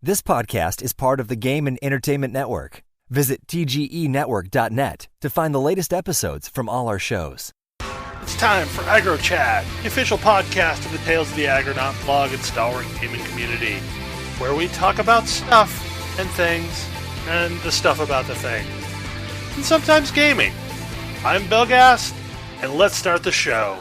This podcast is part of the Game and Entertainment Network. Visit tgenetwork.net to find the latest episodes from all our shows. It's time for AggroChat, the official podcast of the Tales of the Agronaut blog and stalwart gaming community, where we talk about stuff and things, and the stuff about the things, and sometimes gaming. I'm Belgast, and let's start the show.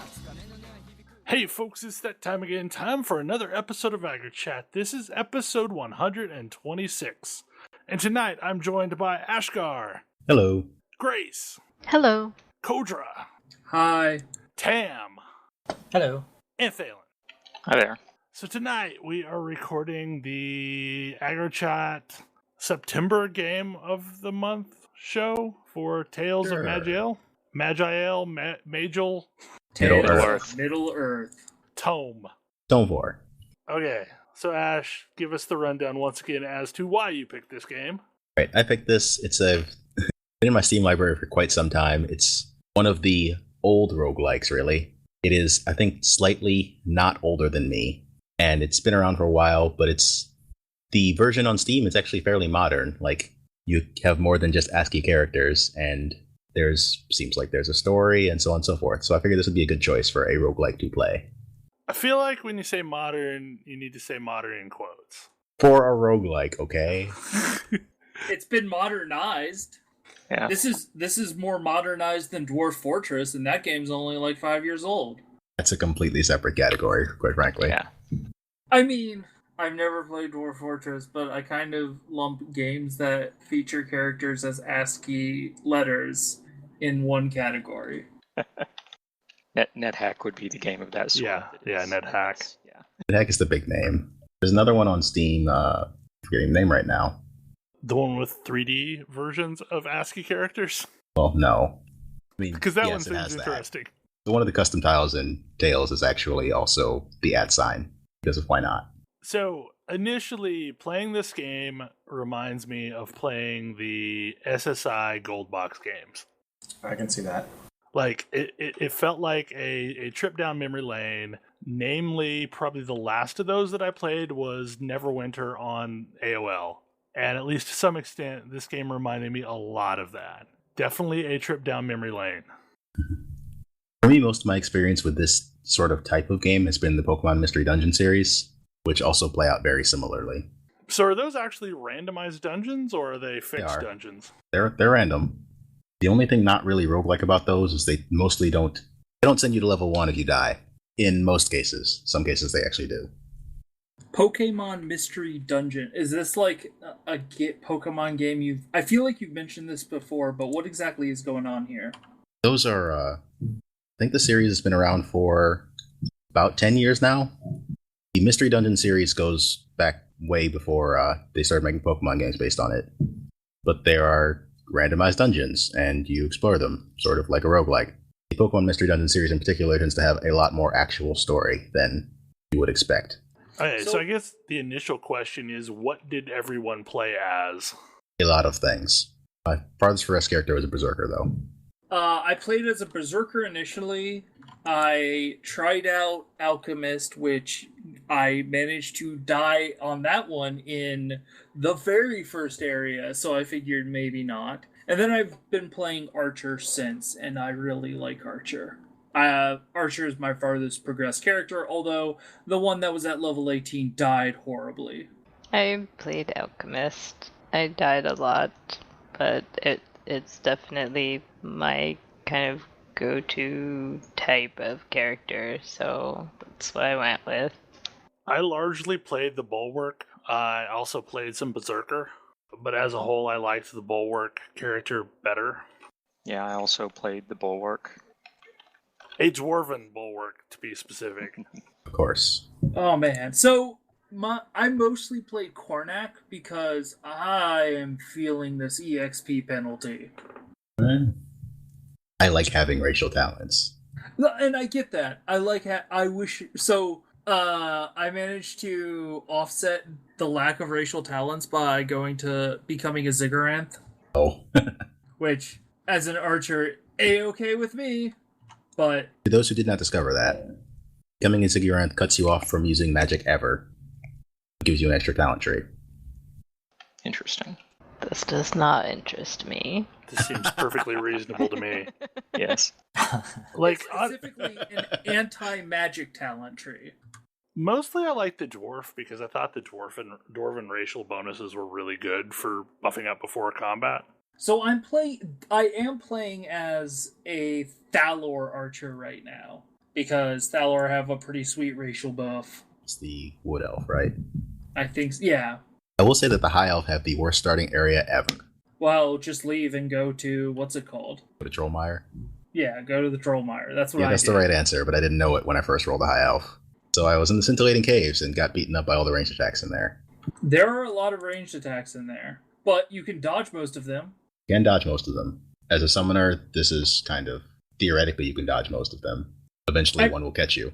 Hey folks, it's that time again. Time for another episode of AggroChat. This is episode 126. And tonight I'm joined by Ashgar. Hello. Grace. Hello. Kodra. Hi. Tam. Hello. And Thalen. Hi there. So tonight we are recording the AggroChat September Game of the Month show for Tales of Maj'Eyal. Maj'Eyal. Middle Earth. Tome 4. Okay, so Ash, give us the rundown once again as to why you picked this game. Right, I picked this. It's been in my Steam library for quite some time. It's one of the old roguelikes, really. It is, I think, slightly not older than me, and it's been around for a while, but it's the version on Steam is actually fairly modern. Like, you have more than just ASCII characters, and seems like there's a story, and so on and so forth. So I figured this would be a good choice for a roguelike to play. I feel like when you say modern, you need to say modern in quotes. For a roguelike, okay? It's been modernized. Yeah. This is more modernized than Dwarf Fortress, and that game's only like 5 years old. That's a completely separate category, quite frankly. Yeah. I mean, I've never played Dwarf Fortress, but I kind of lump games that feature characters as ASCII letters in one category. NetHack would be the game of that sort. Yeah, NetHack. Yeah. NetHack is the big name. There's another one on Steam, forgetting the name right now. The one with 3D versions of ASCII characters? Well, no. I mean, because that yes, one seems interesting. So one of the custom tiles in Tales is actually also the @ sign, because of why not. So, initially, playing this game reminds me of playing the SSI Gold Box games. I can see that. Like, it felt like a trip down memory lane. Namely, probably the last of those that I played was Neverwinter on AOL. And at least to some extent, this game reminded me a lot of that. Definitely a trip down memory lane. For me, most of my experience with this sort of type of game has been the Pokemon Mystery Dungeon series, which also play out very similarly. So are those actually randomized dungeons, or are they fixed dungeons? They're random. The only thing not really roguelike about those is they mostly don't send you to level 1 if you die. In most cases. Some cases they actually do. Pokemon Mystery Dungeon. Is this like a Pokemon game I feel like you've mentioned this before, but what exactly is going on here? Those are, I think the series has been around for about 10 years now. The Mystery Dungeon series goes back way before they started making Pokemon games based on it. But there are randomized dungeons, and you explore them, sort of like a roguelike. The Pokemon Mystery Dungeon series in particular tends to have a lot more actual story than you would expect. Okay, so I guess the initial question is, what did everyone play as? A lot of things. My farthest progressed character was a Berserker, though. I played as a Berserker initially. I tried out Alchemist, which I managed to die on that one in the very first area, so I figured maybe not. And then I've been playing Archer since, and I really like Archer. Archer is my farthest progressed character, although the one that was at level 18 died horribly. I played Alchemist. I died a lot, but it's definitely my kind of go-to type of character, so that's what I went with. I largely played the Bulwark. I also played some Berserker, but as a whole, I liked the Bulwark character better. Yeah, I also played the Bulwark. A Dwarven Bulwark, to be specific. Of course. Oh man, so I mostly played Kornak because I am feeling this EXP penalty. I like having racial talents. And I get that. I wish so. I managed to offset the lack of racial talents by becoming a Zigguranth. Oh. Which, as an archer, A-okay with me, but... To those who did not discover that, becoming a Zigguranth cuts you off from using magic ever. It gives you an extra talent tree. Interesting. This does not interest me. This seems perfectly reasonable to me. Yes. Like, Specifically, an anti-magic talent tree. mostly I like the dwarf because I thought the dwarven racial bonuses were really good for buffing up before combat. So I am playing as a Thalor archer right now because Thalor have a pretty sweet racial buff. It's the wood elf, right? I think, yeah. I will say that the high elf have the worst starting area ever. Well, just leave and go to what's it called? Go to Trollmire. Yeah, go to the Trollmire. That's what Yeah, I that's did. the right answer, but I didn't know it when I first rolled the high elf. So I was in the scintillating caves and got beaten up by all the ranged attacks in there. There are a lot of ranged attacks in there, but you can dodge most of them. You can dodge most of them. As a summoner, this is kind of theoretically you can dodge most of them. Eventually, one will catch you.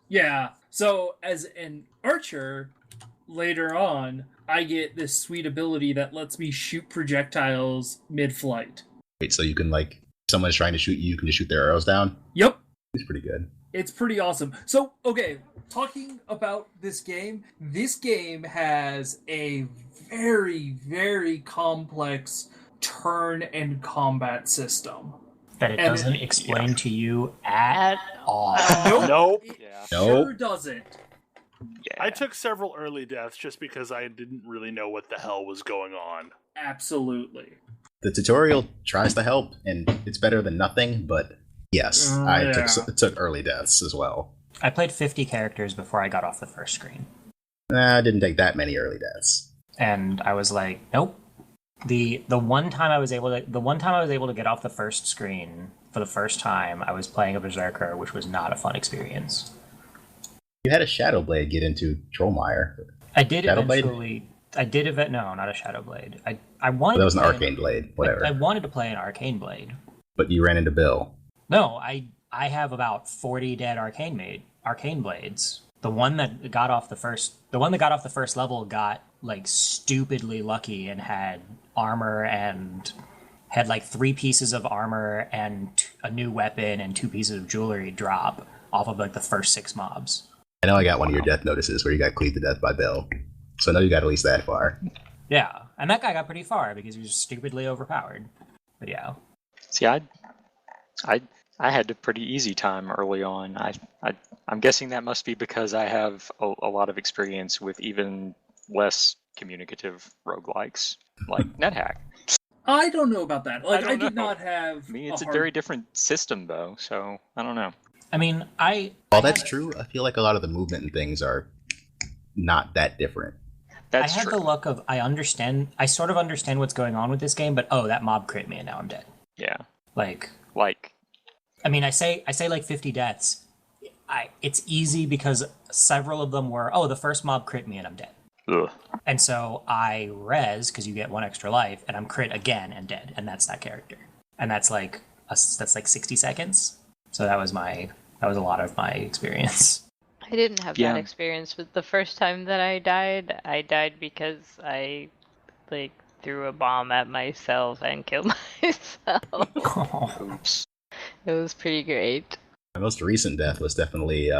Yeah. So as an archer, later on, I get this sweet ability that lets me shoot projectiles mid-flight. Wait, so you can if someone's trying to shoot you, you can just shoot their arrows down? Yep. It's pretty good. It's pretty awesome. So, okay, talking about this game has a very, very complex turn and combat system. That it doesn't explain to you at all. Nope. It Yeah. sure doesn't. Yeah. I took several early deaths just because I didn't really know what the hell was going on. Absolutely. The tutorial tries to help, and it's better than nothing, but yes, I took early deaths as well. I played 50 characters before I got off the first screen. I didn't take that many early deaths. And I was like, nope. The one time I was able to get off the first screen for the first time, I was playing a berserker, which was not a fun experience. You had a Shadowblade get into Trollmire. I did Shadowblade? eventually. No, not a Shadowblade. I wanted. That was to an play Arcane Blade, whatever. I wanted to play an Arcane Blade. But you ran into Bill. No, I have about 40 dead Arcane Blades. The one that got off the first level got like stupidly lucky and had armor and had like 3 pieces of armor and a new weapon and 2 pieces of jewelry drop off of like the first 6 mobs. I know I got one of your death notices where you got cleaved to death by Bill. So I know you got at least that far. Yeah, and that guy got pretty far because he was stupidly overpowered. But yeah. See, I had a pretty easy time early on. I'm guessing that must be because I have a lot of experience with even less communicative roguelikes, like NetHack. I don't know about that. Like, I did know. not have. I mean, it's a very different system, though, so I don't know. I mean, While that's true, I feel like a lot of the movement and things are not that different. That's I had true. the luck of I sort of understand what's going on with this game, but that mob crit me and now I'm dead. Yeah. Like Like, I mean, I say like 50 deaths. It's easy because several of them were, the first mob crit me and I'm dead. ugh. And so I res because you get 1 extra life, and I'm crit again and dead, and that's that character. And that's like 60 seconds. So that was a lot of my experience. I didn't have Yeah. that experience, but the first time that I died because I threw a bomb at myself and killed myself. Oops. It was pretty great. My most recent death was definitely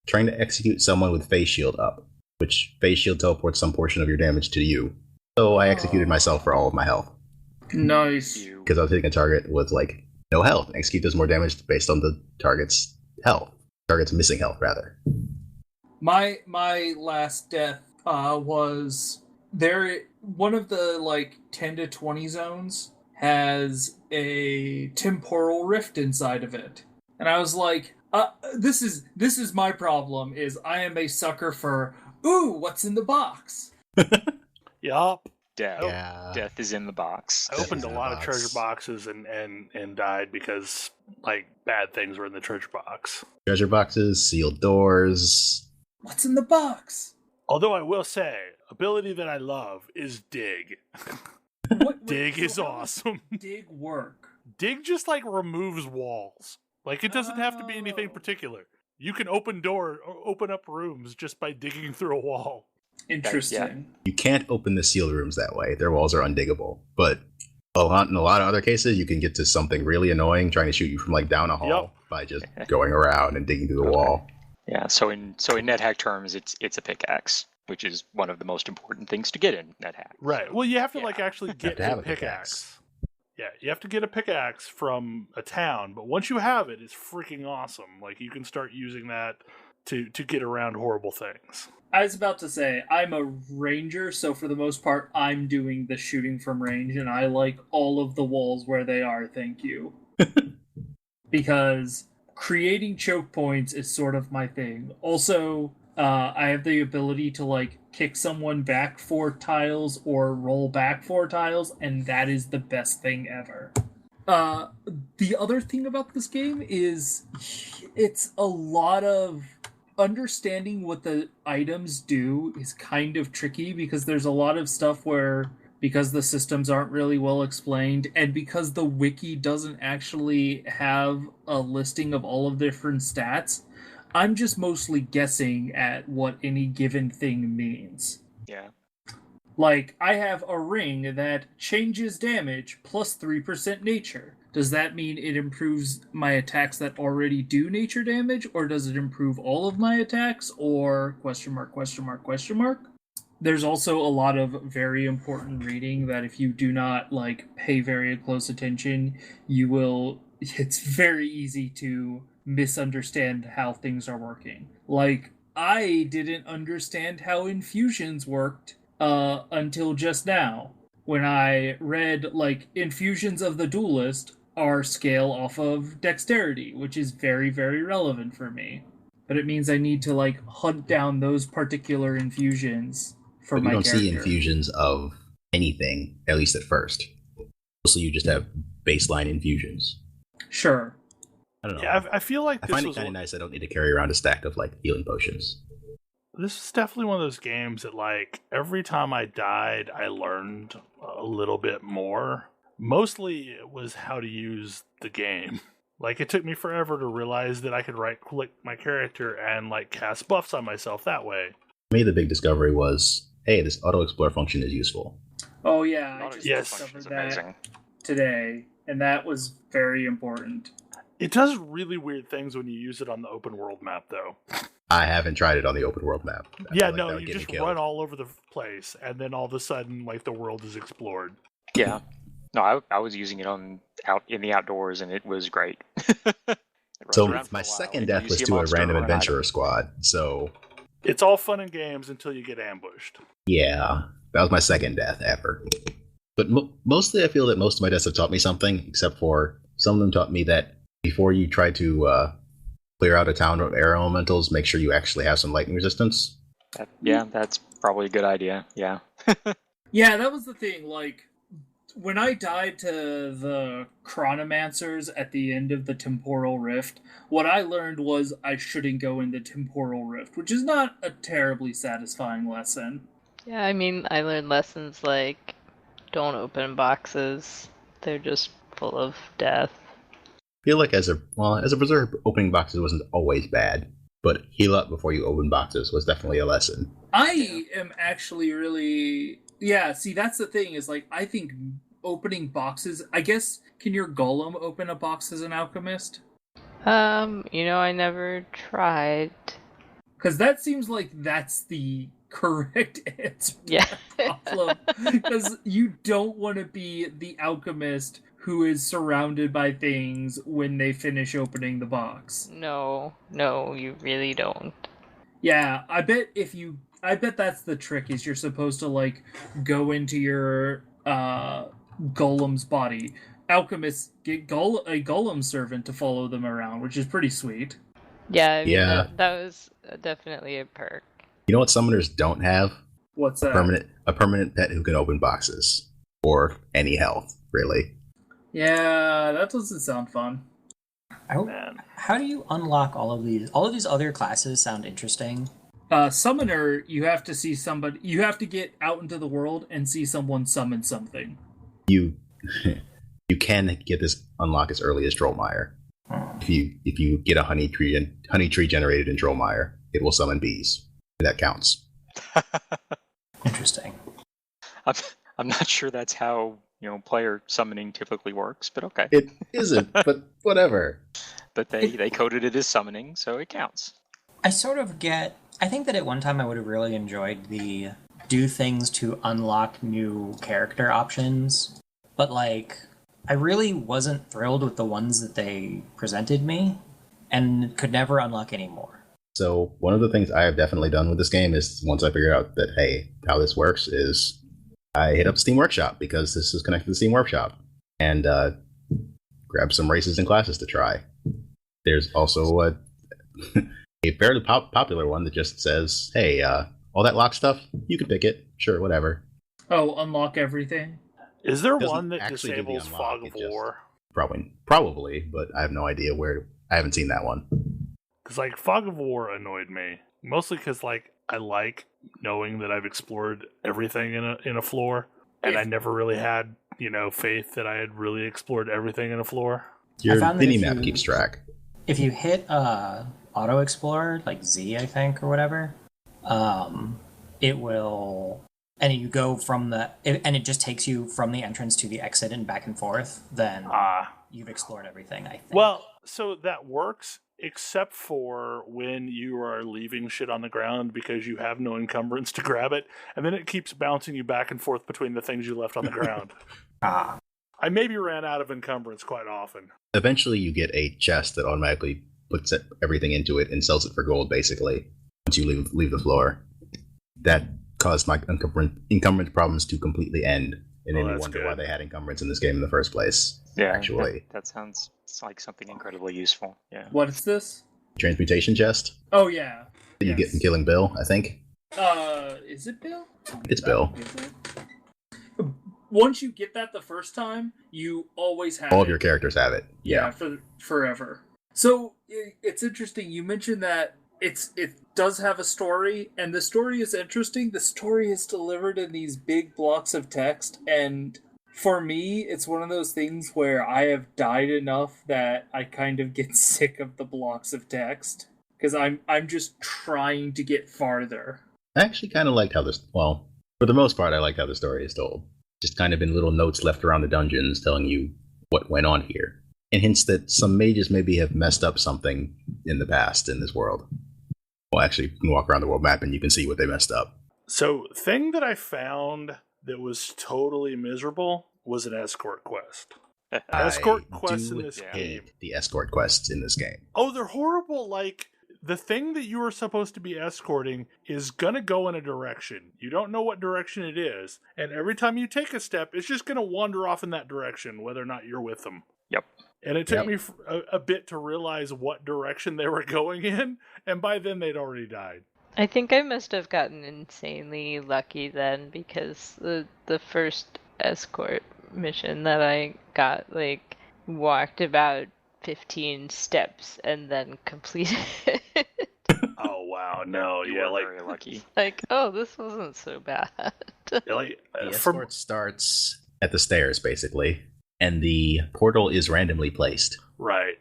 trying to execute someone with Face Shield up, which Face Shield teleports some portion of your damage to you. So I executed myself for all of my health. Nice. Because I was hitting a target with no health. Execute does more damage based on the target's health. Target's missing health, rather. My last death was there. One of the 10 to 20 zones has a temporal rift inside of it, and I was like, "This is my problem. Is I am a sucker for what's in the box." Yup. Death. Yeah. Death is in the box. I opened a in the lot of box. treasure boxes and died because bad things were in the treasure box. Treasure boxes, sealed doors. What's in the box? Although I will say, ability that I love is dig. Dig is how does awesome. Dig work. Dig just removes walls. It doesn't have to be anything Oh. particular. You can open up rooms just by digging through a wall. Interesting. You can't open the sealed rooms that way. Their walls are undiggable. But in a lot of other cases, you can get to something really annoying trying to shoot you from down a hall Yep. by just going around and digging through the wall. Yeah. So in NetHack terms, it's a pickaxe. which is one of the most important things to get in NetHack. Right. So, Well, you have to yeah. like actually get to have a a pickaxe. pickaxe. Yeah, you have to get a pickaxe from a town, but once you have it, it's freaking awesome. Like you can start using that to get around horrible things. I was about to say, I'm a ranger, so for the most part, I'm doing the shooting from range, and I like all of the walls where they are, thank you. Because creating choke points is sort of my thing. Also, I have the ability to, like, kick someone back 4 tiles or roll back 4 tiles, and that is the best thing ever. The other thing about this game is it's a lot of understanding what the items do is kind of tricky because there's a lot of stuff where because the systems aren't really well explained and because the wiki doesn't actually have a listing of all of the different stats, I'm just mostly guessing at what any given thing means. Yeah. Like, I have a ring that changes damage plus 3% nature. Does that mean it improves my attacks that already do nature damage, or does it improve all of my attacks, or question mark, question mark, question mark? There's also a lot of very important reading that if you do not, like, pay very close attention, you will... It's very easy to misunderstand how things are working. Like, I didn't understand how infusions worked until just now, when I read, like, infusions of the duelist are scale off of dexterity, which is very, very relevant for me. But it means I need to, like, hunt down those particular infusions for my character. You don't see infusions of anything, at least at first. Mostly you just have baseline infusions. Sure. I don't know. Yeah, I feel like I this find it was kind of nice I don't need to carry around a stack of, like, healing potions. This is definitely one of those games that, like, every time I died, I learned a little bit more. Mostly it was how to use the game. Like, it took me forever to realize that I could right-click my character and, like, cast buffs on myself that way. For me, the big discovery was, hey, this auto-explore function is useful. Oh, yeah, I just Yes. discovered Amazing. that today, and that was very important. It does really weird things when you use it on the open world map, though. I haven't tried it on the open world map. I Yeah, feel like that no, would you get me just killed. run all over the place, and then all of a sudden, like, the world is explored. Yeah. No, I was using it out in the outdoors, and it was great. It runs So around for my a while, second and death you was see to a monster random or an adventurer item. squad. So It's all fun and games until you get ambushed. yeah, that was my second death ever. But mostly I feel that most of my deaths have taught me something, except for some of them taught me that before you try to clear out a town of air elementals, make sure you actually have some lightning resistance. Yeah, that's probably a good idea. Yeah. Yeah, that was the thing, like, when I died to the chronomancers at the end of the temporal rift, what I learned was I shouldn't go in the temporal rift, which is not a terribly satisfying lesson. Yeah, I mean, I learned lessons like don't open boxes. They're just full of death. I feel like as a berserker, opening boxes wasn't always bad, but heal up before you open boxes was definitely a lesson. I am actually really... Yeah, see, that's the thing, is, like, I think opening boxes... I guess, can your golem open a box as an alchemist? I never tried. Because that seems like that's the correct answer to Yeah. that problem. Because you don't want to be the alchemist who is surrounded by things when they finish opening the box. No, you really don't. Yeah, I bet that's the trick, is you're supposed to, like, go into your golem's body. Alchemists get a golem servant to follow them around, which is pretty sweet. Yeah, I mean, Yeah. that was definitely a perk. You know what summoners don't have? What's that? A permanent pet who can open boxes. Or any health, really. Yeah, that doesn't sound fun. Man. How do you unlock all of these? All of these other classes sound interesting. Summoner, you have to see somebody. You have to get out into the world and see someone summon something. You can get this unlock as early as Trollmire. If you get a honey tree generated in Trollmire, it will summon bees. And that counts. Interesting. I'm not sure that's how player summoning typically works, but okay. It isn't, but whatever. But they coded it as summoning, so it counts. I sort of get I think that at one time I would have really enjoyed the do things to unlock new character options, but like I really wasn't thrilled with the ones that they presented me and could never unlock any more. So one of the things I have definitely done with this game is once I figure out that, hey, how this works is I hit up Steam Workshop because this is connected to Steam Workshop and grab some races and classes to try. There's also a fairly popular one that just says, hey, all that lock stuff, you can pick it. Sure, whatever. Oh, unlock everything. Is there Doesn't one that actually do the disables unlock, Fog it of just- War? Probably, but I have no idea where. I haven't seen that one. Because, like, Fog of War annoyed me. Mostly because, like, I like knowing that I've explored everything in a floor. And I never really had, faith that I had really explored everything in a floor. Your found that if mini-map you- keeps track. If you hit Auto Explorer, like Z, I think, or whatever, it will, and you go from and it just takes you from the entrance to the exit and back and forth, then you've explored everything, I think. Well, so that works, except for when you are leaving shit on the ground because you have no encumbrance to grab it, and then it keeps bouncing you back and forth between the things you left on the ground. I maybe ran out of encumbrance quite often. Eventually, you get a chest that automatically puts everything into it and sells it for gold, basically, once you leave the floor. That caused my encumbrance problems to completely end, and then you wonder why they had encumbrance in this game in the first place. Yeah, actually. That sounds like something incredibly useful. Yeah. What is this? Transmutation chest Oh, yeah. that you get from killing Bill, I think. Is it Bill? It's Bill. Is it? Once you get that the first time, you always have All it. of your characters have it. Yeah. For forever. So it's interesting. You mentioned that it does have a story, and the story is interesting. The story is delivered in these big blocks of text, and for me, it's one of those things where I have died enough that I kind of get sick of the blocks of text because I'm just trying to get farther. I actually kind of liked how this. Well, for the most part, I liked how the story is told. Just kind of in little notes left around the dungeons telling you what went on here. And hints that some mages maybe have messed up something in the past in this world. Well, actually, you can walk around the world map and you can see what they messed up. So, thing that I found that was totally miserable was an escort quest. Escort quests in this game. The escort quests in this game. Oh, they're horrible. Like, the thing that you are supposed to be escorting is gonna go in a direction. You don't know what direction it is, and every time you take a step, it's just gonna wander off in that direction, whether or not you're with them. Yep. And it took me a bit to realize what direction they were going in, and by then they'd already died. I think I must have gotten insanely lucky then, because the first escort mission that I got, like, walked about 15 steps and then completed it. Oh, wow. No, You yeah, were like, very lucky. Like, oh, this wasn't so bad. like The from escort starts at the stairs, basically, and the portal is randomly placed. right.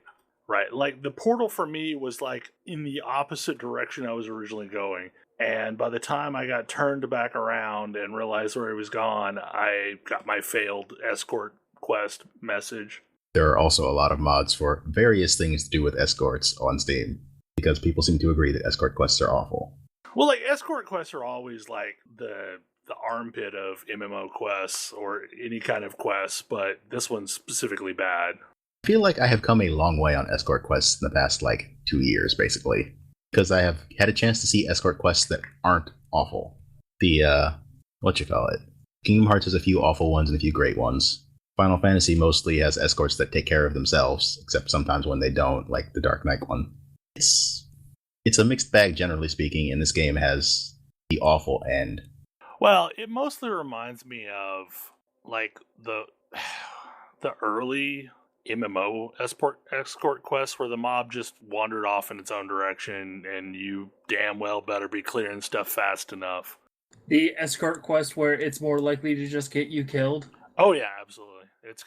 Like, the portal for me was, like, in the opposite direction I was originally going. And by the time I got turned back around and realized where he was gone, I got my failed escort quest message. There are also a lot of mods for various things to do with escorts on Steam, because people seem to agree that escort quests are awful. Well, like, escort quests are always, like, the armpit of MMO quests or any kind of quests, but this one's specifically bad. I feel like I have come a long way on escort quests in the past, 2 years, basically. Because I have had a chance to see escort quests that aren't awful. Kingdom Hearts has a few awful ones and a few great ones. Final Fantasy mostly has escorts that take care of themselves, except sometimes when they don't, like the Dark Knight one. It's a mixed bag, generally speaking, and this game has the awful end. Well, it mostly reminds me of, like, the early MMO escort quests where the mob just wandered off in its own direction and you damn well better be clearing stuff fast enough. The escort quest where it's more likely to just get you killed. Oh yeah, absolutely. It's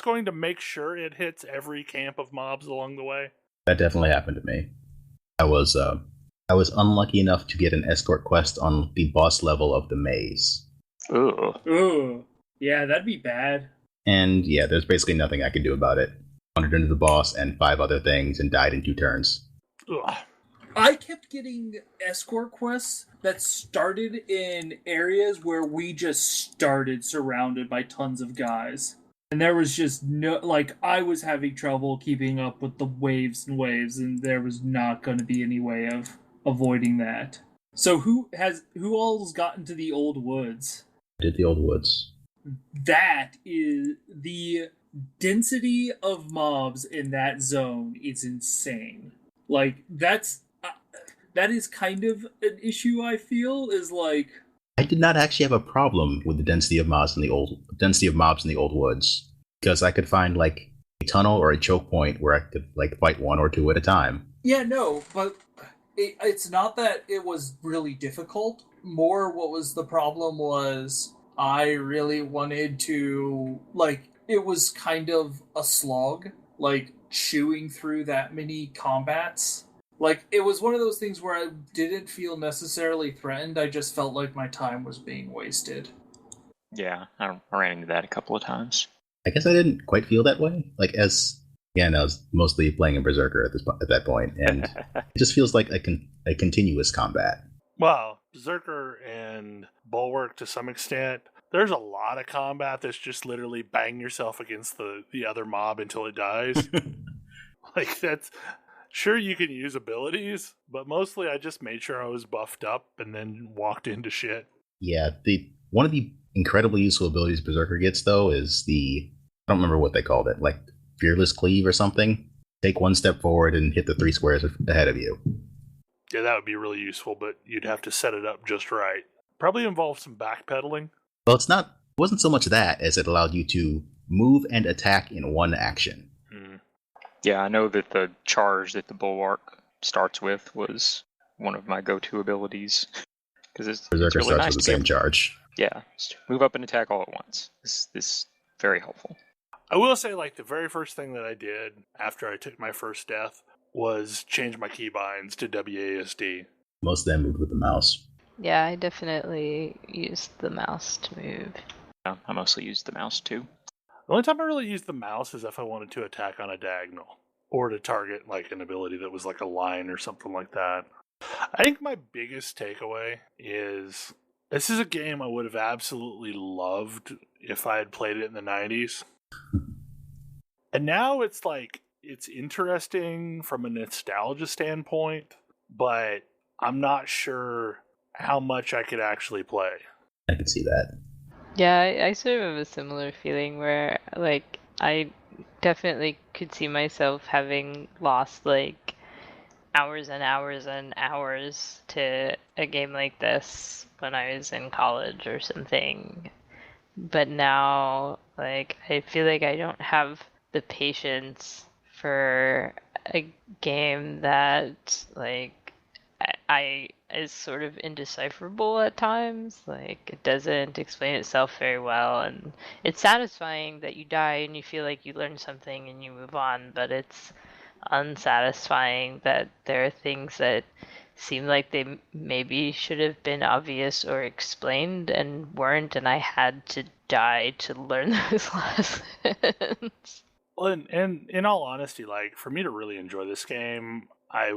going to make sure it hits every camp of mobs along the way. That definitely happened to me. I was unlucky enough to get an escort quest on the boss level of the maze. Ooh. Yeah, that'd be bad. And yeah, there's basically nothing I could do about it. Wandered into the boss and 5 other things and died in 2 turns. Ugh. I kept getting escort quests that started in areas where we just started surrounded by tons of guys. And there was just no, like, I was having trouble keeping up with the waves and waves, and there was not going to be any way of avoiding that. So who all's gotten to the Old Woods? Did the Old Woods. That is the density of mobs in that zone is insane. Like, that is kind of an issue, I feel, is like... I did not actually have a problem with the density of mobs in the Old Woods, because I could find, like, a tunnel or a choke point where I could, like, fight one or two at a time. Yeah, no, but it's not that it was really difficult. More what was the problem was I really wanted to, like, it was kind of a slog, like, chewing through that many combats. Like, it was one of those things where I didn't feel necessarily threatened, I just felt like my time was being wasted. Yeah, I ran into that a couple of times. I guess I didn't quite feel that way. Like, I was mostly playing a Berserker at that point, and it just feels like a continuous combat. Well, Berserker and Bulwark to some extent, there's a lot of combat that's just literally bang yourself against the other mob until it dies. Like, that's... Sure, you can use abilities, but mostly I just made sure I was buffed up and then walked into shit. Yeah, one of the incredibly useful abilities Berserker gets, though, is I don't remember what they called it, like Fearless Cleave or something. Take one step forward and hit the 3 squares ahead of you. Yeah, that would be really useful, but you'd have to set it up just right. Probably involve some backpedaling. Well, it wasn't so much that as it allowed you to move and attack in one action. Yeah, I know that the charge that the Bulwark starts with was one of my go-to abilities. Because it's Berserker really starts nice with the same charge. Yeah, move up and attack all at once. This is very helpful. I will say, like, the very first thing that I did after I took my first death was change my keybinds to WASD. Most of them moved with the mouse. Yeah, I definitely used the mouse to move. Yeah, I mostly used the mouse too. The only time I really used the mouse is if I wanted to attack on a diagonal, or to target, like, an ability that was like a line or something like that. I think my biggest takeaway is this is a game I would have absolutely loved if I had played it in the 90s. And now it's like, it's interesting from a nostalgia standpoint, but I'm not sure how much I could actually play. I could see that. Yeah, I sort of have a similar feeling where, like, I definitely could see myself having lost, like, hours and hours and hours to a game like this when I was in college or something. But now, like, I feel like I don't have the patience for a game that, like, I is sort of indecipherable at times. Like, it doesn't explain itself very well, and it's satisfying that you die and you feel like you learned something and you move on, but it's unsatisfying that there are things that seem like they maybe should have been obvious or explained and weren't, and I had to die to learn those lessons. Well, and in all honesty, like, for me to really enjoy this game, I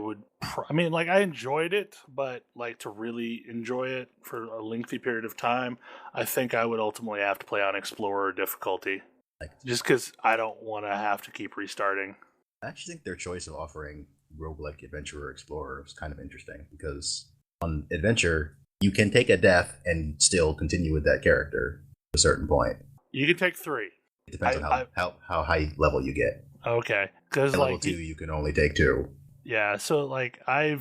enjoyed it, but, like, to really enjoy it for a lengthy period of time, I think I would ultimately have to play on Explorer difficulty. Just because I don't want to have to keep restarting. I actually think their choice of offering roguelike Adventurer Explorer was kind of interesting, because on Adventure, you can take a death and still continue with that character to a certain point. You can take 3. It depends on how high level you get. Okay, because at level 2, you can only take 2. Yeah, so, like, I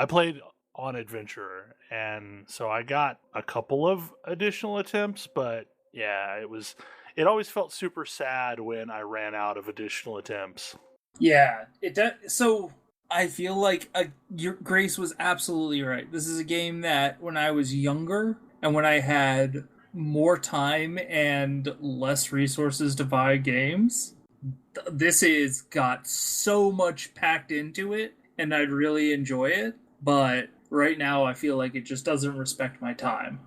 played on Adventurer, and so I got a couple of additional attempts, but yeah, it always felt super sad when I ran out of additional attempts. Yeah, it does. So I feel like Grace was absolutely right. This is a game that when I was younger and when I had more time and less resources to buy games, this is got so much packed into it, and I'd really enjoy it. But right now, I feel like it just doesn't respect my time.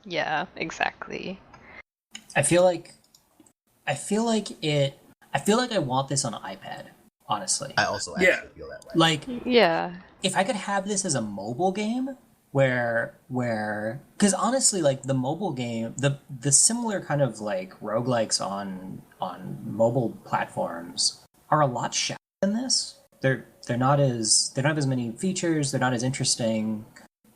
Yeah, exactly. I feel like I want this on an iPad. honestly. I also actually feel that way. Like, Yeah. if I could have this as a mobile game where because honestly, like the mobile game, the similar kind of like roguelikes on mobile platforms are a lot shallower than this. They're not as many features, they're not as interesting.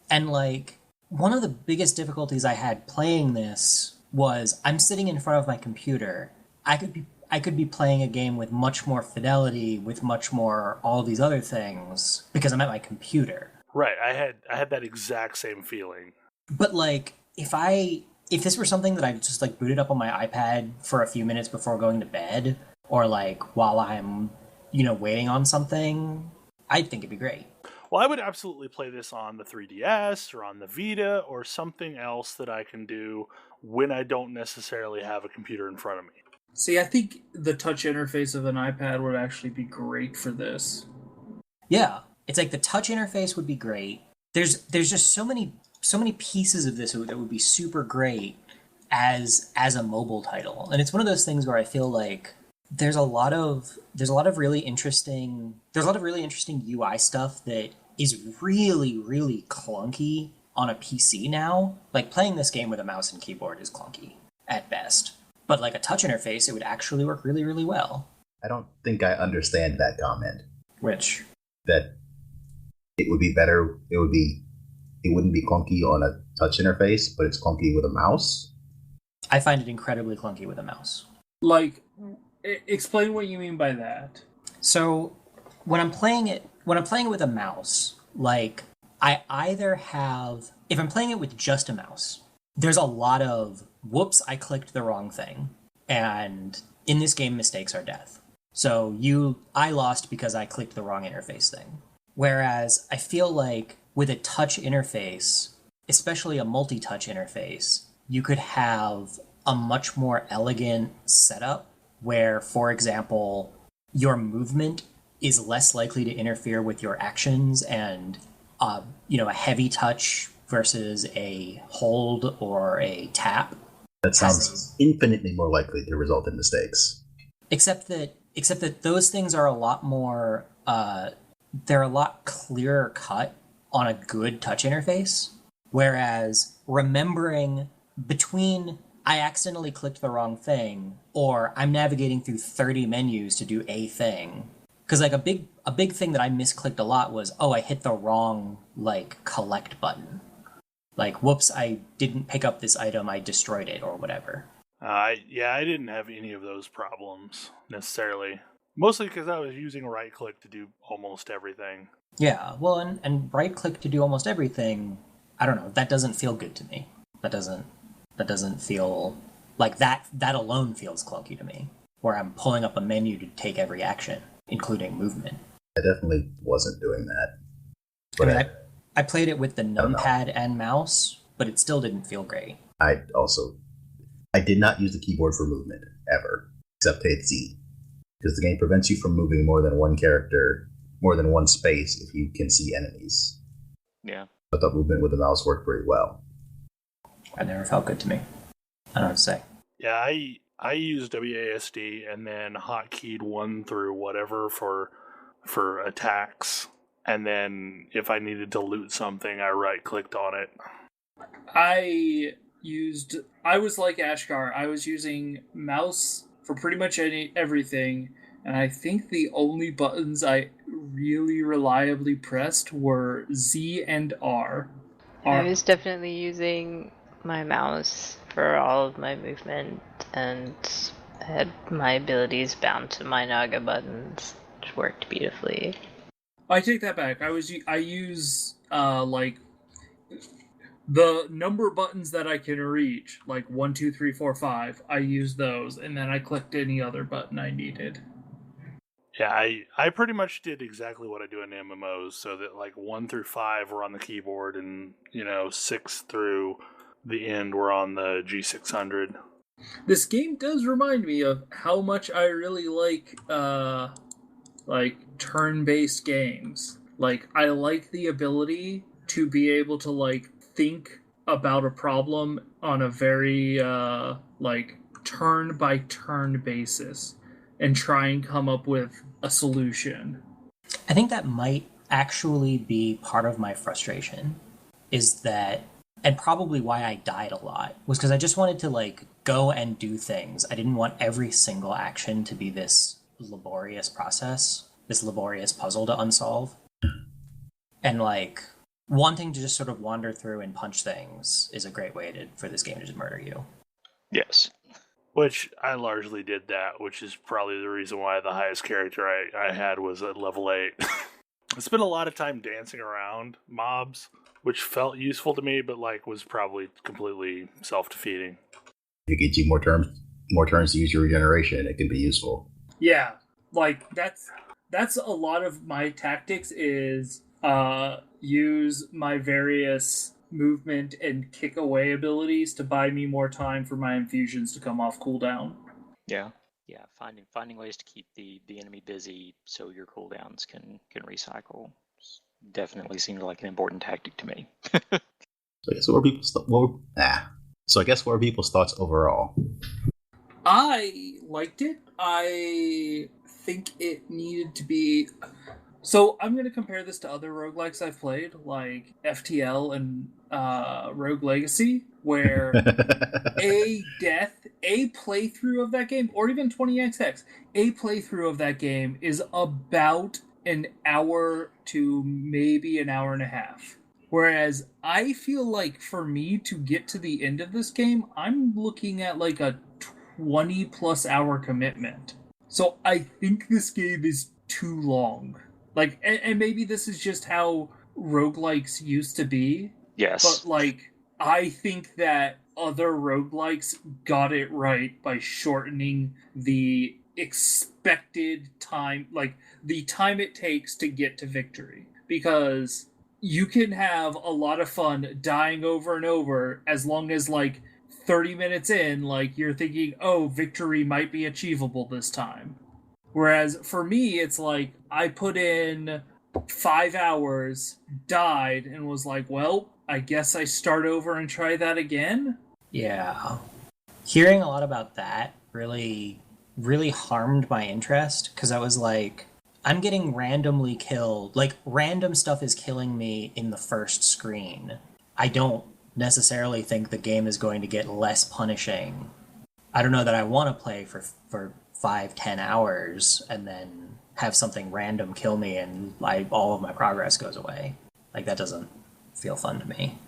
And like one of the biggest difficulties I had playing this was I'm sitting in front of my computer. I could be playing a game with much more fidelity, with much more all these other things because I'm at my computer. Right. I had that exact same feeling. But like if this were something that I just like booted up on my iPad for a few minutes before going to bed, or like while I'm, waiting on something, I'd think it'd be great. Well, I would absolutely play this on the 3DS or on the Vita or something else that I can do when I don't necessarily have a computer in front of me. See, I think the touch interface of an iPad would actually be great for this. Yeah, it's like the touch interface would be great. There's just so many pieces of this that would be super great as a mobile title, and it's one of those things where I feel like there's a lot of really interesting UI stuff that is really, really clunky on a PC now. Like playing this game with a mouse and keyboard is clunky at best. But like a touch interface, it would actually work really, really well. I don't think I understand that comment. Which? That it would be better, it wouldn't be clunky on a touch interface, but it's clunky with a mouse? I find it incredibly clunky with a mouse. Like, explain what you mean by that. So, when I'm playing it with a mouse, like, I either have, if I'm playing it with just a mouse, there's a lot of, whoops, I clicked the wrong thing. And in this game, mistakes are death. So I lost because I clicked the wrong interface thing. Whereas I feel like with a touch interface, especially a multi-touch interface, you could have a much more elegant setup where, for example, your movement is less likely to interfere with your actions, and a heavy touch versus a hold or a tap. That sounds infinitely more likely to result in mistakes. Except that those things are a lot more, they're a lot clearer cut on a good touch interface. Whereas remembering between I accidentally clicked the wrong thing or I'm navigating through 30 menus to do a thing. Because like a big thing that I misclicked a lot was, I hit the wrong like collect button. Like, whoops, I didn't pick up this item, I destroyed it, or whatever. I didn't have any of those problems, necessarily. Mostly because I was using right-click to do almost everything. Yeah, well, and right-click to do almost everything, I don't know, that doesn't feel good to me. That doesn't feel... Like, that alone feels clunky to me. Where I'm pulling up a menu to take every action, including movement. I definitely wasn't doing that. But I played it with the numpad and mouse, but it still didn't feel great. I did not use the keyboard for movement, ever, except to hit Z. Because the game prevents you from moving more than one character, more than one space, if you can see enemies. Yeah. But the movement with the mouse worked pretty well. It never felt good to me. I don't know what to say. Yeah, I used WASD and then hotkeyed 1 through whatever for attacks. And then if I needed to loot something, I right-clicked on it. I was like Ashgar. I was using mouse for pretty much everything, and I think the only buttons I really reliably pressed were Z and R. I was definitely using my mouse for all of my movement, and I had my abilities bound to my Naga buttons, which worked beautifully. I take that back. I use like the number buttons that I can reach, like 1, 2, 3, 4, 5. I use those, and then I clicked any other button I needed. Yeah, I pretty much did exactly what I do in MMOs, so that like 1 through 5 were on the keyboard, and 6 through the end were on the G600. This game does remind me of how much I really like turn-based games. Like, I like the ability to be able to like think about a problem on a very like turn by turn basis. and try and come up with a solution. I think that might actually be part of my frustration, is that, and probably why I died a lot, was because I just wanted to like go and do things. I didn't want every single action to be this laborious process, this laborious puzzle to unsolve. And like wanting to just sort of wander through and punch things is a great way for this game to just murder you. Yes. Which I largely did that, which is probably the reason why the highest character I had was at level 8. I spent a lot of time dancing around mobs, which felt useful to me, but like was probably completely self-defeating. It gives you more turns to use your regeneration. It can be useful. Yeah, like that's a lot of my tactics is use my various movement and kick away abilities to buy me more time for my infusions to come off cooldown. Yeah. Finding ways to keep the enemy busy so your cooldowns can recycle definitely seems like an important tactic to me. So I guess what are people's thoughts overall? I liked it. I think it needed to be. So I'm going to compare this to other roguelikes I've played, like FTL and Rogue Legacy, where a playthrough of that game, or even 20XX, a playthrough of that game is about an hour to maybe an hour and a half. Whereas I feel like for me to get to the end of this game, I'm looking at like a 20 plus hour commitment. So I think this game is too long. Like, and maybe this is just how roguelikes used to be. Yes. But, like, I think that other roguelikes got it right by shortening the expected time, like, the time it takes to get to victory. Because you can have a lot of fun dying over and over as long as, like, 30 minutes in, like, you're thinking, oh, victory might be achievable this time. Whereas for me, it's like I put in 5 hours, died, and was like, well, I guess I start over and try that again? Yeah. Hearing a lot about that really, really harmed my interest, because I was like, I'm getting randomly killed. Like, random stuff is killing me in the first screen. I don't necessarily think the game is going to get less punishing. I don't know that I want to play for 5-10 hours and then have something random kill me and all of my progress goes away. Like, that doesn't feel fun to me.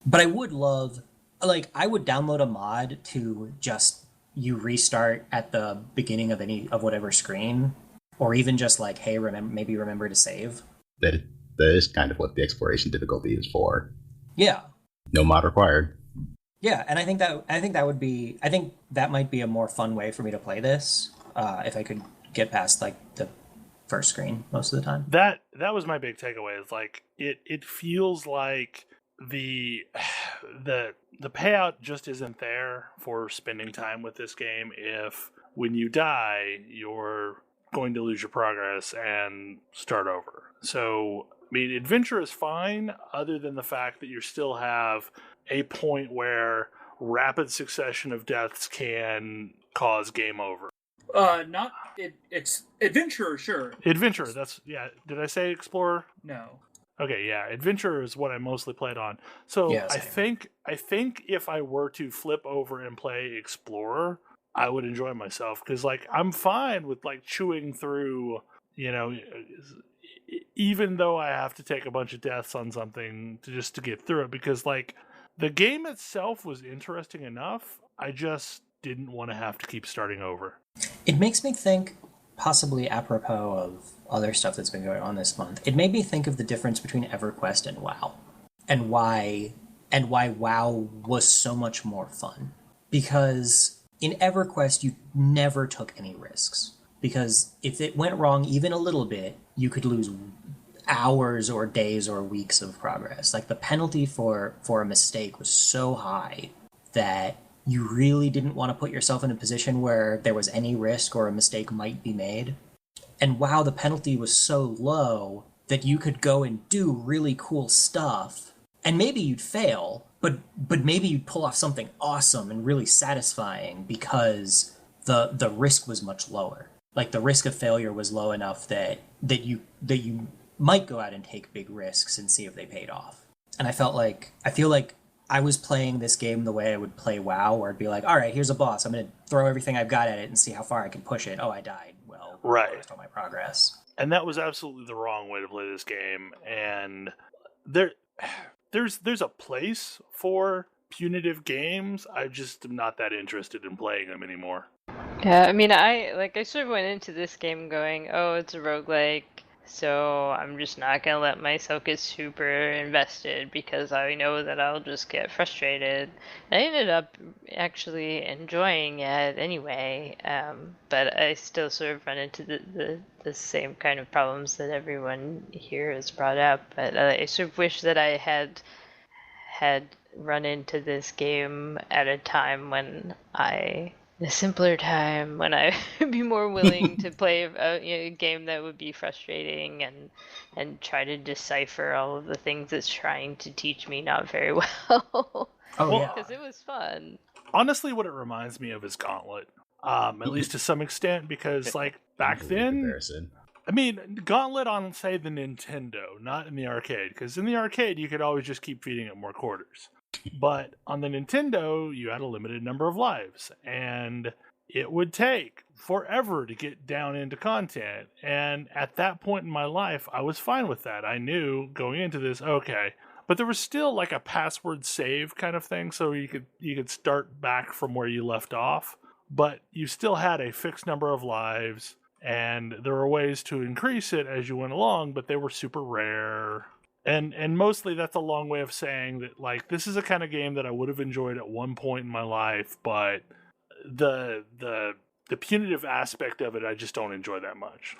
But I would love, like, I would download a mod to just you restart at the beginning of whatever screen, or even just like, hey, remember to save. That is kind of what the exploration difficulty is for. Yeah. No mod required. Yeah, and I think that might be a more fun way for me to play this, if I could get past like the first screen most of the time. That was my big takeaway. Is like it feels like the payout just isn't there for spending time with this game if when you die you're going to lose your progress and start over. So I mean, adventure is fine, other than the fact that you still have a point where rapid succession of deaths can cause game over. Not adventurer, sure. Adventurer, that's, yeah. Did I say explorer? No. Okay, yeah. Adventurer is what I mostly played on. So Yeah, I think if I were to flip over and play explorer, I would enjoy myself, because like I'm fine with like chewing through, you know, even though I have to take a bunch of deaths on something to get through it, because like the game itself was interesting enough. I just didn't want to have to keep starting over. It makes me think, possibly apropos of other stuff that's been going on this month, it made me think of the difference between EverQuest and WoW, and why WoW was so much more fun. Because in EverQuest, you never took any risks. Because if it went wrong even a little bit, you could lose hours or days or weeks of progress. Like, the penalty for a mistake was so high that you really didn't want to put yourself in a position where there was any risk or a mistake might be made. And WoW, the penalty was so low that you could go and do really cool stuff, and maybe you'd fail, but maybe you'd pull off something awesome and really satisfying, because the risk was much lower. Like the risk of failure was low enough that you might go out and take big risks and see if they paid off. And I feel like I was playing this game the way I would play WoW, where I'd be like, all right, here's a boss. I'm going to throw everything I've got at it and see how far I can push it. Oh, I died. Well, Right. I lost all my progress. And that was absolutely the wrong way to play this game. And there's a place for punitive games. I just am not that interested in playing them anymore. Yeah, I mean, I sort of went into this game going, oh, it's a roguelike, so I'm just not gonna let myself get super invested because I know that I'll just get frustrated. I ended up actually enjoying it anyway, but I still sort of run into the same kind of problems that everyone here has brought up. But I sort of wish that I had run into this game at a time when a simpler time when I would be more willing to play a game that would be frustrating and try to decipher all of the things it's trying to teach me not very well. Oh, yeah. Because it was fun. Honestly, what it reminds me of is Gauntlet, at least to some extent, because like back then, Comparison. I mean, Gauntlet on, say, the Nintendo, not in the arcade, because in the arcade you could always just keep feeding it more quarters. But on the Nintendo, you had a limited number of lives, and it would take forever to get down into content. And at that point in my life, I was fine with that. I knew going into this, okay. But there was still like a password save kind of thing, so you could start back from where you left off. But you still had a fixed number of lives, and there were ways to increase it as you went along, but they were super rare. And mostly that's a long way of saying that, like, this is a kind of game that I would have enjoyed at one point in my life, but the punitive aspect of it, I just don't enjoy that much.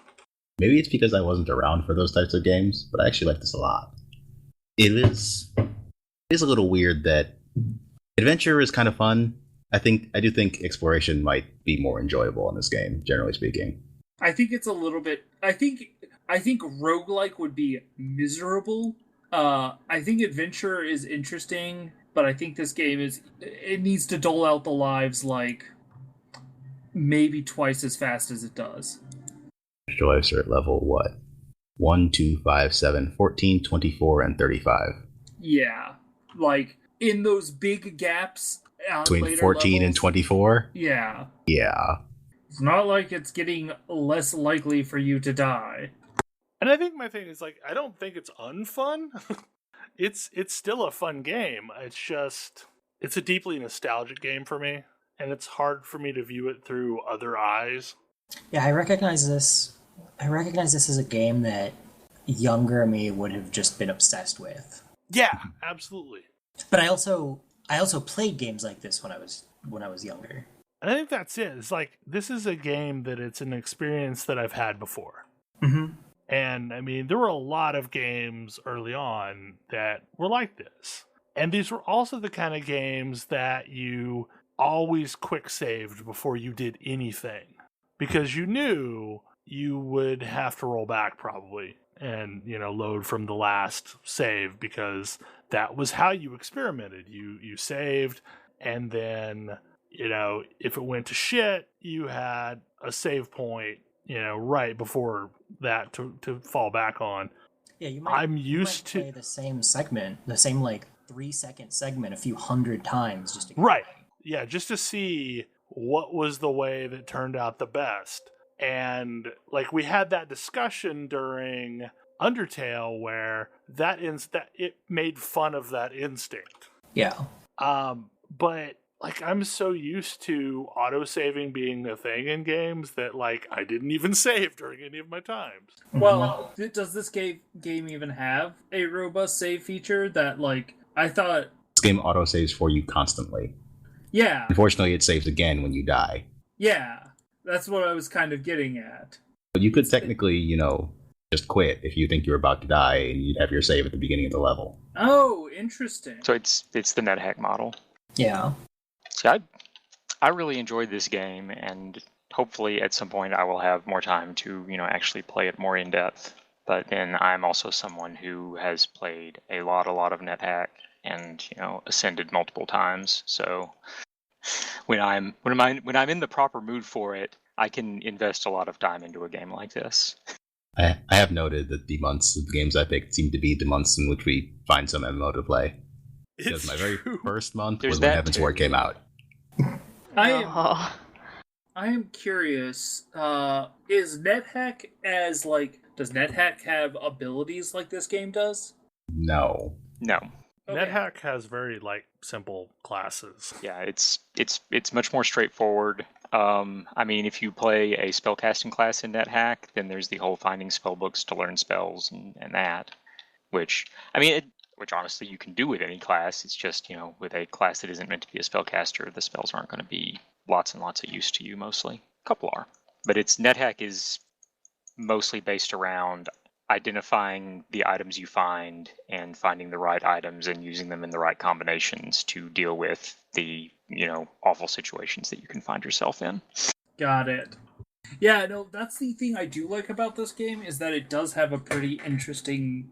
Maybe it's because I wasn't around for those types of games, but I actually like this a lot. It is a little weird that adventure is kind of fun. I do think exploration might be more enjoyable in this game, generally speaking. I think it's a little bit. I think roguelike would be miserable. I think adventure is interesting, but I think this game it needs to dole out the lives like maybe twice as fast as it does. Lives are at level what? 1, 2, 5, 7, 14, 24, and 35. Yeah, like in those big gaps between 14 levels, and 24. Yeah. It's not like it's getting less likely for you to die. And I think my thing is, like, I don't think it's unfun. It's still a fun game. It's just, it's a deeply nostalgic game for me, and it's hard for me to view it through other eyes. Yeah, I recognize this as a game that younger me would have just been obsessed with. Yeah, absolutely. But I also played games like this when I was younger. And I think that's it. It's like, this is a game that it's an experience that I've had before. Mm-hmm. And, I mean, there were a lot of games early on that were like this. And these were also the kind of games that you always quick saved before you did anything. Because you knew you would have to roll back probably and, load from the last save, because that was how you experimented. You saved, and then, if it went to shit, you had a save point, right before that to fall back on. Yeah, you might play the same segment, the same 3-second segment a few hundred times just to get right. Yeah, just to see what was the way that turned out the best. And we had that discussion during Undertale where that it made fun of that instinct. Yeah. But I'm so used to autosaving being a thing in games that I didn't even save during any of my times. Well, does this game even have a robust save feature that I thought this game autosaves for you constantly? Yeah. Unfortunately, it saves again when you die. Yeah. That's what I was kind of getting at. But you could technically, just quit if you think you're about to die, and you'd have your save at the beginning of the level. Oh, interesting. So it's the NetHack model. Yeah. So I really enjoyed this game, and hopefully at some point I will have more time to, actually play it more in depth. But then I'm also someone who has played a lot of NetHack and, ascended multiple times. So when I'm in the proper mood for it, I can invest a lot of time into a game like this. I have noted that the months of the games I picked seem to be the months in which we find some MMO to play. Because my very first month was when Heaven's Ward came out. I am curious. Is NetHack does NetHack have abilities like this game does? No. No. Okay. NetHack has very simple classes. Yeah, it's much more straightforward. I mean, if you play a spellcasting class in NetHack, then there's the whole finding spell books to learn spells and that, which honestly you can do with any class. It's just, with a class that isn't meant to be a spellcaster, the spells aren't going to be lots and lots of use to you mostly. A couple are. But NetHack is mostly based around identifying the items you find and finding the right items and using them in the right combinations to deal with the, awful situations that you can find yourself in. Got it. Yeah, no, that's the thing I do like about this game is that it does have a pretty interesting,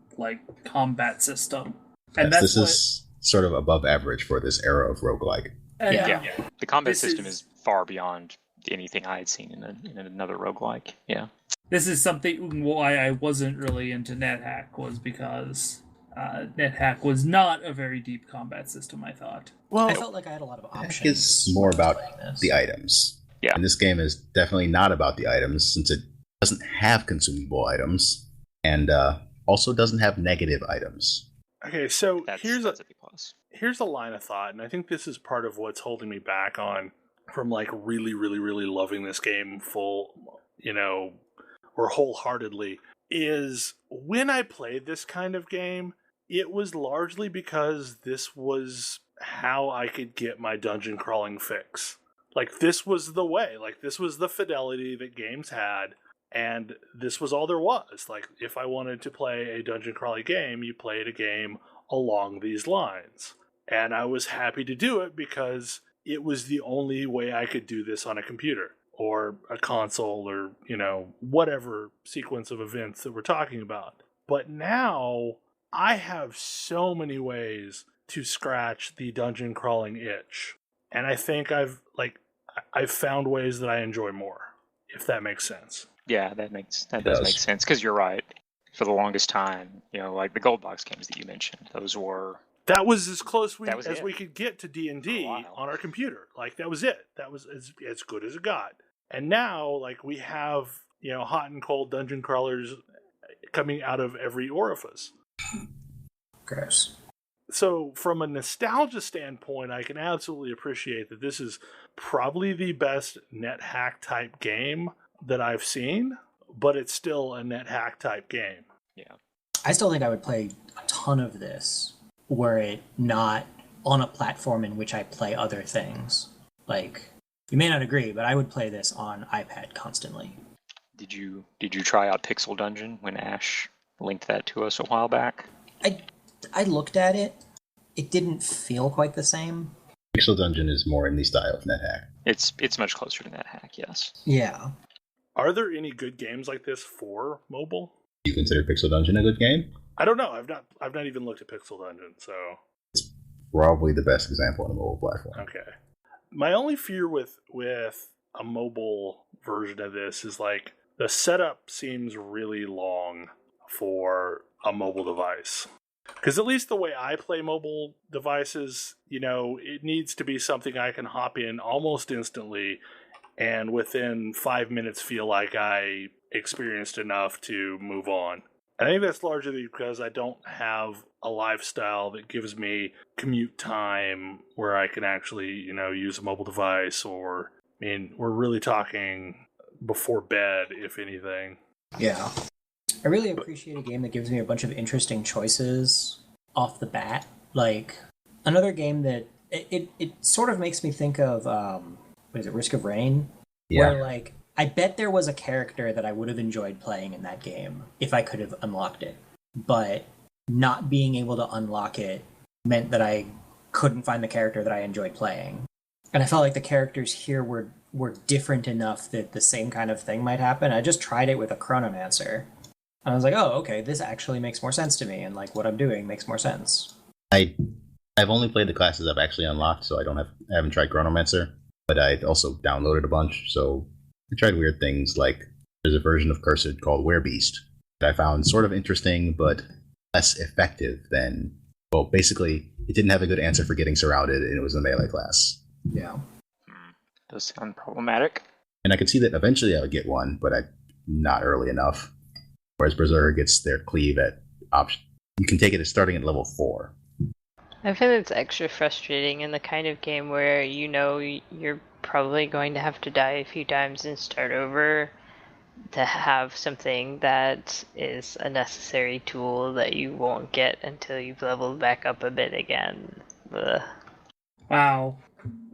combat system. And this is sort of above average for this era of roguelike. Yeah. The combat system is far beyond anything I had seen in another roguelike. Yeah. This is something why I wasn't really into NetHack was because NetHack was not a very deep combat system, I thought. Well, I felt like I had a lot of options. It's more about the items. Yeah. And this game is definitely not about the items since it doesn't have consumable items and also doesn't have negative items. Okay, so That's here's a big plus. Here's a line of thought, and I think this is part of what's holding me back from really, really, really loving this game or wholeheartedly, is when I played this kind of game, it was largely because this was how I could get my dungeon crawling fix. This was the way. This was the fidelity that games had, and this was all there was. If I wanted to play a dungeon crawling game, you played a game along these lines. And I was happy to do it because it was the only way I could do this on a computer or a console or, whatever sequence of events that we're talking about. But now I have so many ways to scratch the dungeon crawling itch. And I think I've found ways that I enjoy more, if that makes sense. Yeah, that does make sense, because you're right. For the longest time, the gold box games that you mentioned, that was as close as we could get to D&D on our computer. That was it. That was as good as it got. And now, we have, hot and cold dungeon crawlers coming out of every orifice. Gross. So, from a nostalgia standpoint, I can absolutely appreciate that this is probably the best NetHack type game that I've seen, but it's still a NetHack type game. Yeah. I still think I would play a ton of this were it not on a platform in which I play other things. You may not agree, but I would play this on iPad constantly. Did you try out Pixel Dungeon when Ash linked that to us a while back? I looked at it. It didn't feel quite the same. Pixel Dungeon is more in the style of NetHack. It's much closer to NetHack, yes. Yeah. Are there any good games like this for mobile? Do you consider Pixel Dungeon a good game? I don't know. I've not even looked at Pixel Dungeon, so it's probably the best example on a mobile platform. Okay. My only fear with a mobile version of this is the setup seems really long for a mobile device. Because at least the way I play mobile devices, it needs to be something I can hop in almost instantly and within 5 minutes feel like I experienced enough to move on. I think that's largely because I don't have a lifestyle that gives me commute time where I can actually, use a mobile device we're really talking before bed, if anything. Yeah. I really appreciate a game that gives me a bunch of interesting choices off the bat. Another game that it sort of makes me think of, Risk of Rain? Yeah. Where, I bet there was a character that I would have enjoyed playing in that game if I could have unlocked it. But not being able to unlock it meant that I couldn't find the character that I enjoyed playing. And I felt like the characters here were different enough that the same kind of thing might happen. I just tried it with a Chronomancer. And I was like, oh, okay, this actually makes more sense to me, and what I'm doing makes more sense. I've only played the classes I've actually unlocked, so I haven't tried Chronomancer. but I also downloaded a bunch. So I tried weird things like there's a version of Cursed called Werebeast that I found sort of interesting, but less effective than, well, basically, it didn't have a good answer for getting surrounded, and it was a melee class. Yeah. Does sound problematic. And I could see that eventually I would get one, but not early enough. Whereas Berserker gets their cleave at option. You can take it as starting at level 4. I find it's extra frustrating in the kind of game where you know you're probably going to have to die a few times and start over, to have something that is a necessary tool that you won't get until you've leveled back up a bit again. Ugh. Wow.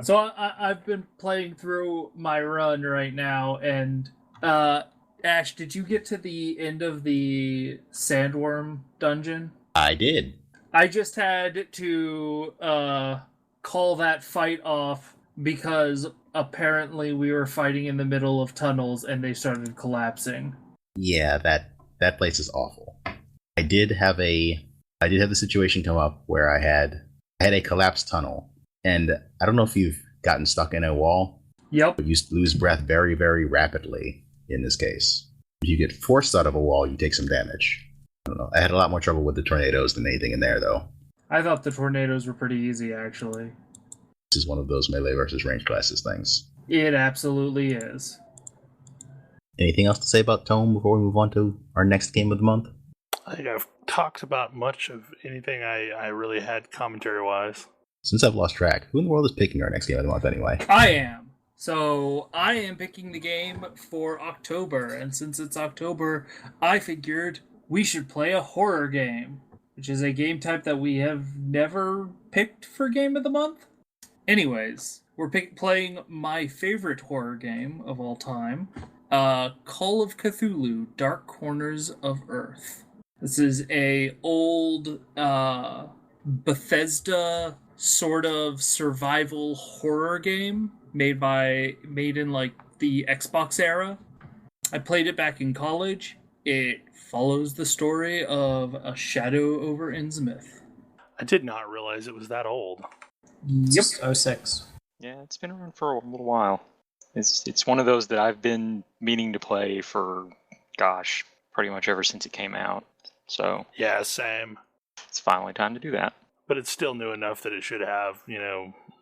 So I've been playing through my run right now, and Ash, did you get to the end of the Sandworm dungeon? I did. I just had to call that fight off because apparently we were fighting in the middle of tunnels and they started collapsing. Yeah, that place is awful. I did have the situation come up where I had a collapsed tunnel, and I don't know if you've gotten stuck in a wall. Yep. But you lose breath very, very rapidly in this case. If you get forced out of a wall, you take some damage. I don't know. I had a lot more trouble with the tornadoes than anything in there, though. I thought the tornadoes were pretty easy, actually. This is one of those melee versus range classes things. It absolutely is. Anything else to say about Tome before we move on to our next game of the month? I think I've talked about much of anything I really had commentary-wise. Since I've lost track, who in the world is picking our next game of the month anyway? I am. So I am picking the game for October, and since it's October, I figured we should play a horror game, which is a game type that we have never picked for Game of the Month. Anyways, we're playing my favorite horror game of all time, Call of Cthulhu: Dark Corners of Earth. This is a old Bethesda sort of survival horror game made in like the Xbox era. I played it back in college. It follows the story of a shadow over Innsmouth. I did not realize it was that old. Yep. 06. Yeah, it's been around for a little while. It's one of those that I've been meaning to play for, gosh, pretty much ever since it came out. So Yeah, same. it's finally time to do that. But it's still new enough that it should have,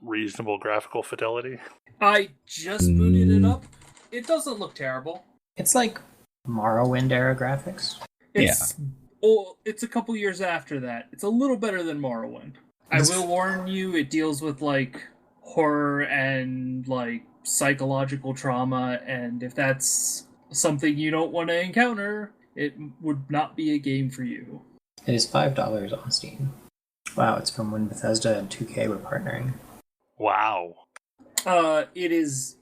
reasonable graphical fidelity. I just booted it up. It doesn't look terrible. It's like Morrowind era graphics. It's a couple years after that. It's a little better than Morrowind. I will warn you, it deals with like horror and like psychological trauma, and if that's something you don't want to encounter, it would not be a game for you. It is $5 on Steam. Wow, it's from when Bethesda and 2K were partnering. Wow. It is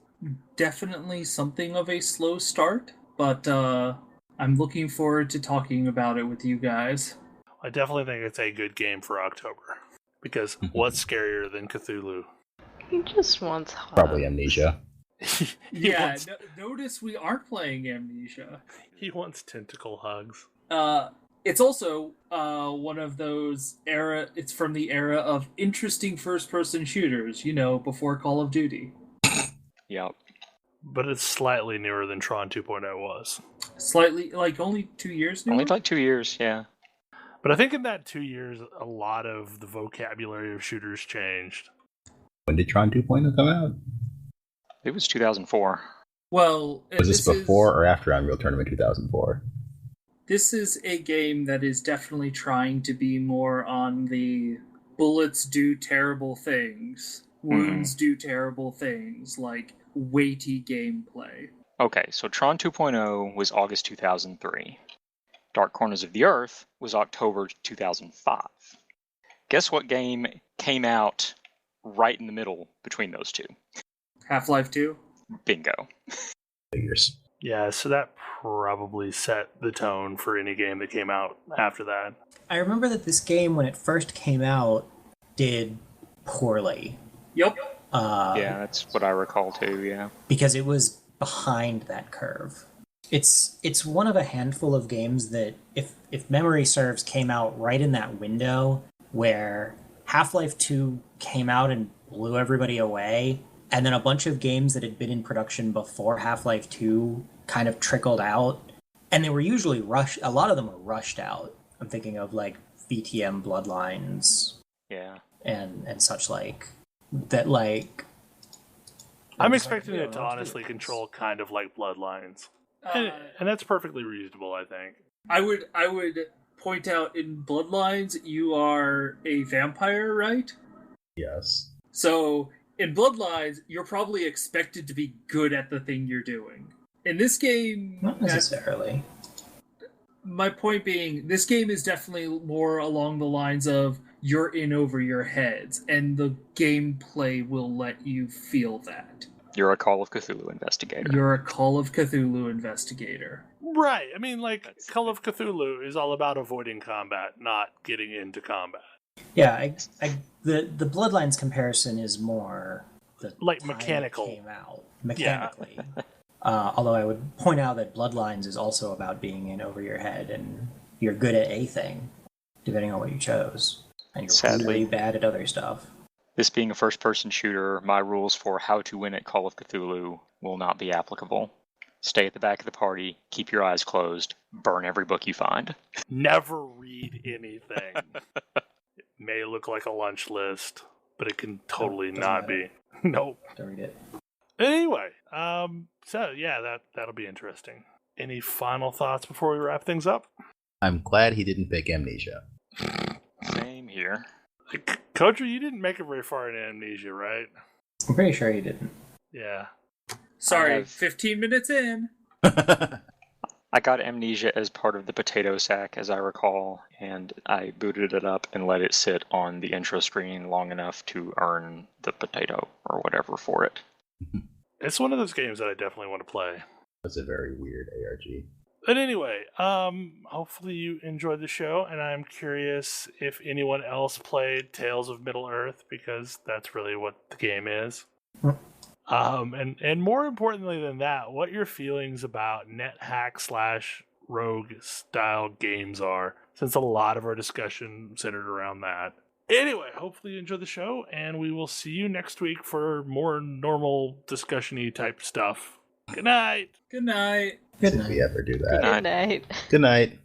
definitely something of a slow start, but I'm looking forward to talking about it with you guys. I definitely think it's a good game for October. Because what's scarier than Cthulhu? He just wants hugs. Probably Amnesia. Notice we aren't playing Amnesia. He wants tentacle hugs. It's also one of those it's from the era of interesting first-person shooters, before Call of Duty. Yep. But it's slightly newer than Tron 2.0 was. Slightly, like only 2 years now? Only like 2 years, yeah. But I think in that 2 years, a lot of the vocabulary of shooters changed. When did Tron 2.0 come out? It was 2004. Well, Was this before or after Unreal Tournament 2004? This is a game that is definitely trying to be more on the bullets do terrible things, wounds do terrible things, like weighty gameplay. Okay, so Tron 2.0 was August 2003. Dark Corners of the Earth was October 2005. Guess what game came out right in the middle between those two? Half-Life 2? Bingo. Figures. Yeah, so that probably set the tone for any game that came out after that. I remember that this game, when it first came out, did poorly. Yep. Yeah, that's what I recall too, yeah. Because it was behind that curve. It's one of a handful of games that, if memory serves, came out right in that window where Half-Life 2 came out and blew everybody away, and then a bunch of games that had been in production before Half-Life 2 kind of trickled out, and they were usually rushed. A lot of them were rushed out. I'm thinking of like VTM Bloodlines, Yeah. and such like that. Like, I'm expecting it to honestly control kind of like Bloodlines, and that's perfectly reasonable, I think. I would point out in Bloodlines you are a vampire, right? Yes. So in Bloodlines you're probably expected to be good at the thing you're doing. In this game, not necessarily. My point being, this game is definitely more along the lines of you're in over your heads, and the gameplay will let you feel that. You're a Call of Cthulhu investigator. You're a Call of Cthulhu investigator. Right. I mean, like, Call of Cthulhu is all about avoiding combat, not getting into combat. Yeah, the Bloodlines comparison is more the like time mechanical. it came out mechanically. Yeah. Although I would point out that Bloodlines is also about being in over your head, and you're good at a thing, depending on what you chose, and you're Sadly, really bad at other stuff. This being a first-person shooter, my rules for how to win at Call of Cthulhu will not be applicable. Stay at the back of the party, keep your eyes closed, burn every book you find. Never read anything. It may look like a lunch list, but it can totally not be. Nope. Don't read it. Anyway, so yeah, that'll be interesting. Any final thoughts before we wrap things up? I'm glad he didn't pick Amnesia. Same here. Kojo, you didn't make it very far in Amnesia, right? I'm pretty sure he didn't. Yeah. Sorry, 15 minutes in. I got Amnesia as part of the potato sack, as I recall, and I booted it up and let it sit on the intro screen long enough to earn the potato or whatever for it. It's one of those games that I definitely want to play. That's a very weird ARG. But anyway, hopefully you enjoyed the show, and I'm curious if anyone else played Tales of Middle-earth, because that's really what the game is. And more importantly than that, what your feelings about NetHack / rogue style games are, since a lot of our discussion centered around that. Anyway, hopefully you enjoyed the show, and we will see you next week for more normal discussion-y type stuff. Good night. Good night. Good If night. we ever do that. Good night. Good night.